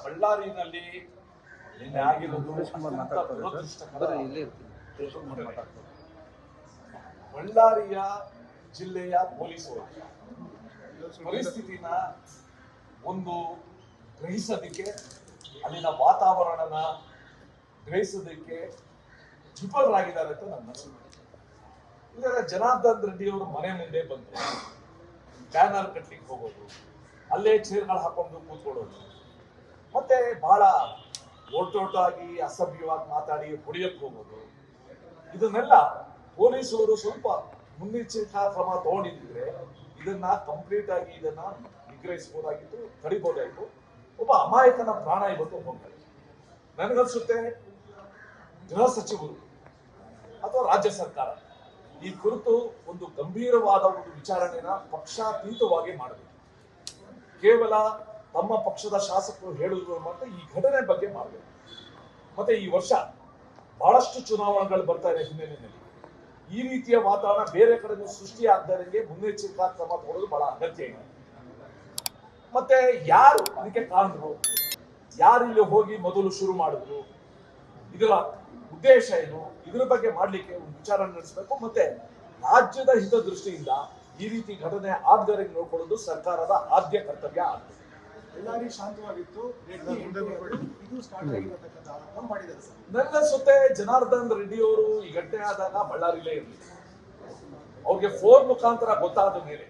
ಬಳ್ಳಾರಿನಲ್ಲಿ ನಿನ್ನೆ ಆಗಿರೋದು ಬಳ್ಳಾರಿಯ ಜಿಲ್ಲೆಯ ಪೊಲೀಸರು ಪರಿಸ್ಥಿತಿನ ಒಂದು ಗ್ರಹಿಸೋದಕ್ಕೆ, ಅಲ್ಲಿನ ವಾತಾವರಣನ ಗ್ರಹಿಸೋದಕ್ಕೆ ವಿಫಲರಾಗಿದ್ದಾರೆ ಅಂತ ನನ್ನ ಅನಿಸಿಕೆ. ಇಲ್ಲದ ಜನಾರ್ದನ್ ರೆಡ್ಡಿ ಅವರು ಮನೆ ಮುಂದೆ ಬಂದು ಬ್ಯಾನರ್ ಕಟ್ಲಿಕ್ಕೆ ಹೋಗೋದು, ಅಲ್ಲೇ ಚೇರ್ಗಳು ಹಾಕೊಂಡು ಕೂತ್ಕೊಳ್ಳೋದು, ಮತ್ತೆ ಬಹಳ ಒಟ್ಟೊಟ್ಟಾಗಿ ಅಸಭ್ಯವಾಗಿ ಮಾತಾಡಿ ಹೊಡೆಯಕ್ಕೆ ಹೋಗೋದು, ಇದನ್ನೆಲ್ಲ ಪೊಲೀಸರು ಸ್ವಲ್ಪ ಮುನ್ನೆಚ್ಚರಿಕಾ ಕ್ರಮ ತಗೊಂಡಿದ್ರೆ ಇದನ್ನ ಕಂಪ್ಲೀಟ್ ಆಗಿ ಇದನ್ನ ನಿಗ್ರಹಿಸಬಹುದಾಗಿತ್ತು, ತಡಿಬಹುದಾಗಿತ್ತು. ಒಬ್ಬ ಅಮಾಯಕನ ಪ್ರಾಣ ಇವತ್ತು ಹೋಗ್ತಾರೆ. ನನಗನ್ಸುತ್ತೆ ಗೃಹ ಸಚಿವರು ಅಥವಾ ರಾಜ್ಯ ಸರ್ಕಾರ ಈ ಕುರಿತು ಒಂದು ಗಂಭೀರವಾದ ಒಂದು ವಿಚಾರಣೆನ ಪಕ್ಷಾತೀತವಾಗಿ ಮಾಡಬೇಕು. ಕೇವಲ ತಮ್ಮ ಪಕ್ಷದ ಶಾಸಕರು ಹೇಳುವುದು ಮತ್ತೆ ಈ ಘಟನೆ ಬಗ್ಗೆ ಮಾಡಬೇಕು. ಮತ್ತೆ ಈ ವರ್ಷ ಬಹಳಷ್ಟು ಚುನಾವಣೆಗಳು ಬರ್ತಾ ಇದೆ ಹಿನ್ನೆಲೆಯಲ್ಲಿ ಈ ರೀತಿಯ ವಾತಾವರಣ ಬೇರೆ ಕಡೆ ಸೃಷ್ಟಿಯಾಗದಂಗೆ ಮುನ್ನೆಚ್ಚರಿಕಾ ಕ್ರಮ ತಗೊಳ್ಳೋದು ಬಹಳ ಅಗತ್ಯ ಇದೆ. ಮತ್ತೆ ಯಾರು ಇದಕ್ಕೆ ಕಾರಣರು, ಯಾರು ಇಲ್ಲಿ ಹೋಗಿ ಮೊದಲು ಶುರು ಮಾಡಿದ್ರು, ಇದರ ಉದ್ದೇಶ ಏನು, ಇದರ ಬಗ್ಗೆ ಮಾಡ್ಲಿಕ್ಕೆ ಒಂದು ವಿಚಾರ ನಡೆಸಬೇಕು. ಮತ್ತೆ ರಾಜ್ಯದ ಹಿತದೃಷ್ಟಿಯಿಂದ ಈ ರೀತಿ ಘಟನೆ ಆಗದಂಗೆ ನೋಡ್ಕೊಳ್ಳೋದು ಸರ್ಕಾರದ ಆದ್ಯ ಕರ್ತವ್ಯ ಆಗ್ತದೆ. ಬಳ್ಳಾರಿ ಶಾಂತವಾಗಿತ್ತು, ನನಗನ್ಸುತ್ತೆ ಜನಾರ್ದನ್ ರೆಡ್ಡಿ ಅವರು ಈ ಘಟನೆ ಆದಾಗ ಬಳ್ಳಾರಿಲೇ ಇರಲಿಲ್ಲ. ಅವ್ರಿಗೆ ಫೋನ್ ಮುಖಾಂತರ ಗೊತ್ತಾದ ಮೇಲೆ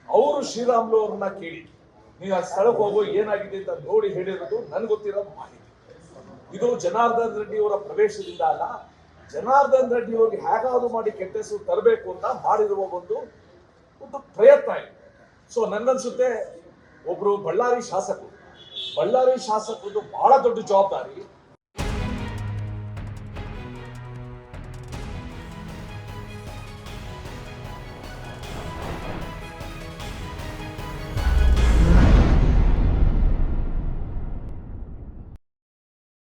ಅವರು ಶ್ರೀರಾಮ್ಲು ಅವ್ರನ್ನ ಕೇಳಿ ನೀವು ಆ ಸ್ಥಳಕ್ಕೆ ಹೋಗೋ ಏನಾಗಿದೆ ಅಂತ ನೋಡಿ ಹೇಳಿರೋದು ನನ್ಗೆ ಗೊತ್ತಿರೋ ಮಾಹಿತಿ. ಇದು ಜನಾರ್ದನ್ ರೆಡ್ಡಿ ಅವರ ಪ್ರವೇಶದಿಂದ ಅಲ್ಲ, ಜನಾರ್ದನ್ ರೆಡ್ಡಿ ಅವರಿಗೆ ಹೇಗಾದ್ರು ಮಾಡಿ ಕೆಟ್ಟ ಹೆಸರು ತರಬೇಕು ಅಂತ ಮಾಡಿರುವ ಒಂದು ಪ್ರಯತ್ನ ಇದೆ. ಸೊ ನನ್ಗನ್ಸುತ್ತೆ ಒಬ್ರು ಬಳ್ಳಾರಿ ಶಾಸಕರು ಬಹಳ ದೊಡ್ಡ ಜವಾಬ್ದಾರಿ